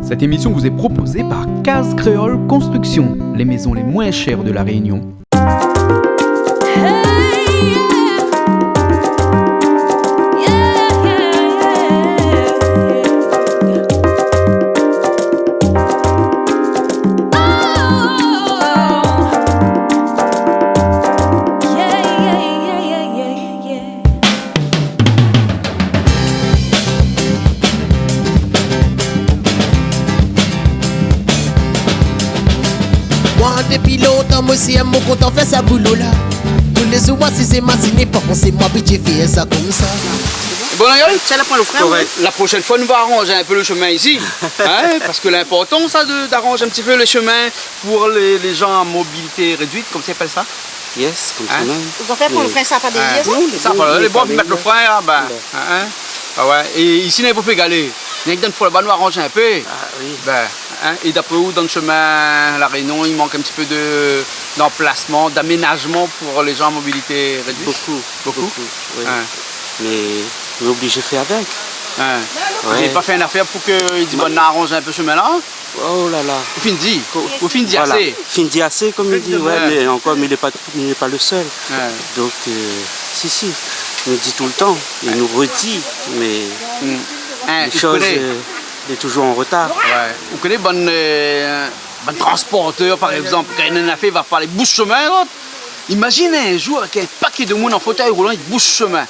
Cette émission vous est proposée par Case Créole Construction, les maisons les moins chères de la Réunion. Depuis longtemps, moi aussi, mon content fait sa boulot là. Tous les jours, si c'est massiné, pas c'est moi, puis j'ai fait ça comme ça. Bon, Daniel, C'est la point le frère. la prochaine fois, nous va arranger un peu le chemin ici. Hein, parce que l'important, ça, d'arranger un petit peu le chemin pour les gens à mobilité réduite, comme ça appelle ça. Yes, comme ça Hein? même. Vous en faites pour le frein, ça pas des liaisons? Ça, voilà, les bois, puis mettre le frein, là, ben. Hein, ah ouais. Et ici, il ne faut pas égaler. Il y a que fois, nous arranger un peu. Ah oui. Ben, hein, et d'après où, dans le chemin, la Réunion, il manque un petit peu d'emplacement, d'aménagement pour les gens à mobilité réduite. Beaucoup. Oui. Hein, Mais on est obligé de faire avec. hein. Vous Ouais. n'avez pas fait une affaire pour qu'il dise, bon, on arrange un peu ce chemin-là. Oh là là. Au fin dit, Voilà. assez. Findi assez, comme il dit. Ouais, Ouais. mais encore, mais il n'est pas le seul. Ouais. Donc, si. Il nous dit tout le temps. Il nous redit. Mais Hein, les vous choses, connaissez, il est toujours en retard. ouais. Vous connaissez bon transporteur, par exemple, quand il y en a fait, il va parler bouche chemin, l'autre. Imaginez un jour avec un paquet de monde en fauteuil roulant, il bouche chemin.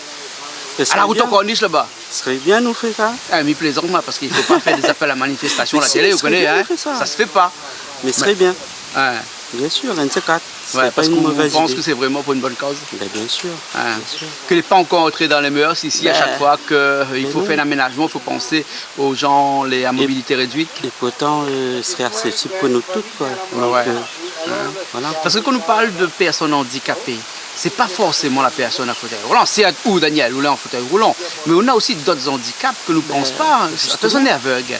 Ce À serait la route bien. en corniche là-bas. Ce serait bien nous faire ça. Ah, mais plaisante, moi, parce qu'il ne faut pas faire des appels à manifestation à la Mais si, télé, ce vous serait connaissez, bien hein? de faire ça. Ça se fait pas. Mais ce serait bien. Ouais. Bien sûr, 24. Ce serait Ouais, pas parce une qu'on mauvaise pense idée. que c'est vraiment pour une bonne cause. Ben, bien sûr. Hein. Bien sûr. Que n'est pas encore entré dans les mœurs ici, à Ben, chaque fois qu'il faut non. faire un aménagement, il faut penser aux gens à mobilité réduite. Et pourtant, ce serait accessible pour nous toutes, quoi. Donc, ouais. voilà. Parce que quand nous parle de personnes handicapées, c'est pas forcément la personne en fauteuil roulant. C'est ou Daniel, ou là en fauteuil roulant. Mais on a aussi d'autres handicaps que nous ne pensons pas. La personne est aveugle.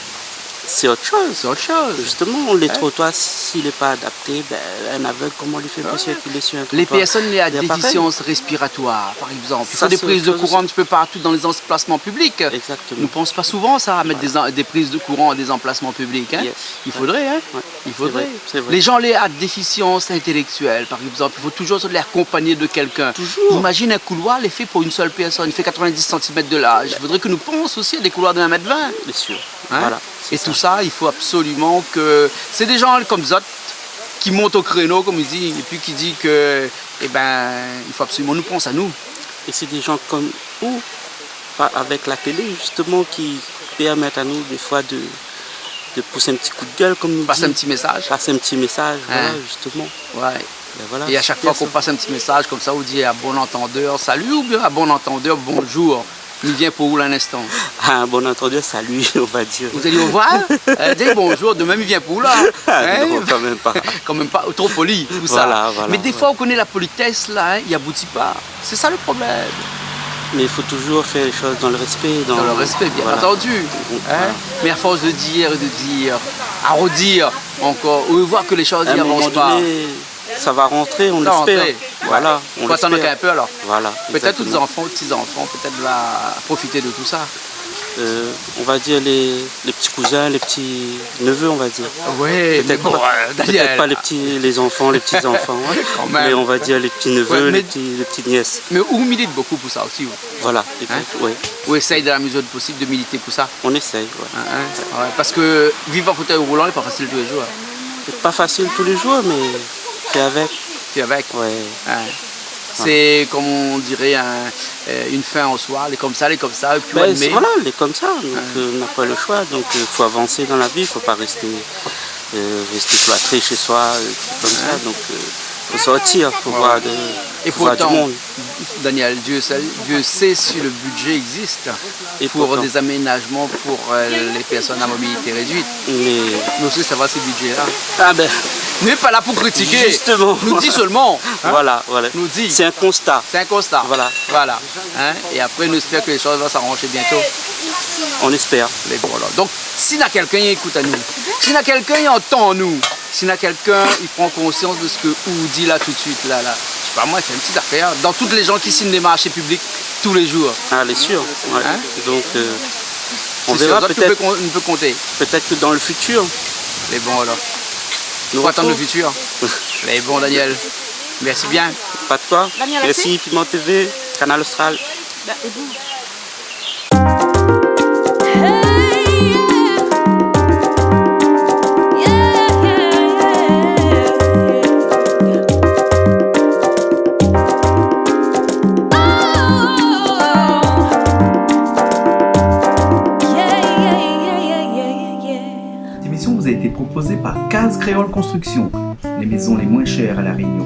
C'est autre chose. C'est autre chose. Justement, les trottoirs, s'il n'est pas adapté, ben, un aveugle, comment on lui fait pour circuler sur un trottoir? Les personnes à Il y a pareil. déficience respiratoire, par exemple. Il Ça, faut des c'est prises de autre chose courant un petit peu partout dans les emplacements publics. Exactement. Nous ne pensons pas souvent ça, à mettre des prises de courant à des emplacements publics. Hein. Yes. Il faudrait, hein. Ouais. Il faudrait. C'est vrai. Les gens à déficience intellectuelle, par exemple, il faut toujours les accompagner de quelqu'un. Toujours. Imagine un couloir, il est fait pour une seule personne, il fait 90 cm de large. Il faudrait que nous pensions aussi à des couloirs de 1,20 m. Bien sûr. Hein. Voilà. Et tout ça, il faut absolument que... C'est des gens comme Zot qui montent au créneau, comme il dit, et puis qui dit que, eh ben, il faut absolument nous penser à nous. Et c'est des gens comme vous, avec la télé, justement, qui permettent à nous, des fois, de pousser un petit coup de gueule, comme nous Passer dit. un petit message. Passer un petit message, voilà, Hein. justement. Ouais. Ben, voilà, Et à chaque c'est fois bien qu'on ça. passe un petit message comme ça, on dit à bon entendeur, salut, ou bien à bon entendeur, bonjour. Il vient pour où l'instant? Ah, un bon entendu, salut, on va dire. Vous allez au revoir? Dites bonjour, demain il vient pour où là? Ah, Hein? non, quand même pas. Quand même pas, trop poli, tout Voilà, ça. voilà, Mais des ouais. fois, on connaît la politesse là, hein, il aboutit pas. C'est ça le problème. Mais il faut toujours faire les choses dans le respect. Dans le respect, bien voilà. entendu. Voilà. Hein? Mais à force de dire, à redire encore, on voir que les choses À un n'y moment avancent pas. donné, ça va rentrer, on Ça va l'espère. rentrer. Voilà, Il on faut attendre l'espère. un peu alors. Voilà. Peut-être aux exactement. enfants, aux petits-enfants, peut-être va profiter de tout ça. On va dire les petits cousins, les petits neveux, on va dire. Oui, Peut-être pas, peut-être pas les enfants, les petits-enfants, ouais. Quand même. Mais on va dire les petits neveux, Ouais, mais- les petites nièces. Mais on milite beaucoup pour ça aussi. Voilà, exact, ouais. On essaye de la mesure du possible de militer pour ça. On essaye, ouais. Hein, hein. Ouais, parce que vivre en fauteuil roulant n'est pas facile tous les jours. C'est pas facile tous les jours, mais c'est avec. C'est avec. Ouais. Hein. C'est comme on dirait une fin en soi, elle est comme ça, et puis Ben, mais voilà, elle est comme ça, donc on n'a pas le choix. Donc il faut avancer dans la vie, il ne faut pas rester cloîtré chez soi, comme ça. Donc il faut sortir, il faut voir, Et faut voir du pourtant, monde. Daniel, Dieu sait si le budget existe Et pour pourtant. des aménagements pour les personnes à mobilité réduite. Mais Nous aussi, ça va ces budgets-là. ah ben, Nous n'est pas là pour critiquer. Justement. Nous dit seulement. Hein? voilà. Nous dit. C'est un constat. C'est un constat. Voilà. Voilà. Hein? Et après, nous espérons que les choses vont s'arranger bientôt. On espère. Les voilà. Donc, s'il y a quelqu'un qui écoute à nous, s'il y a quelqu'un qui entend nous, s'il y a quelqu'un qui prend conscience de ce que Ou dit là tout de suite, là, je sais pas moi, il fait une petite affaire, dans toutes les gens qui signent des marchés publics tous les jours. Ah, elle est sûre. Ouais. Hein? Donc On C'est verra sur ça que peut-être. on peut compter. Peut-être que dans le futur, Mais bon alors, nous faut attendre le retrouve. futur. Mais bon Daniel, merci bien. Pas de quoi. Daniel, Merci, Piment TV, Canal Austral. Bah, et bon. Cette émission vous a été proposée par Case Créole Construction, les maisons les moins chères à La Réunion.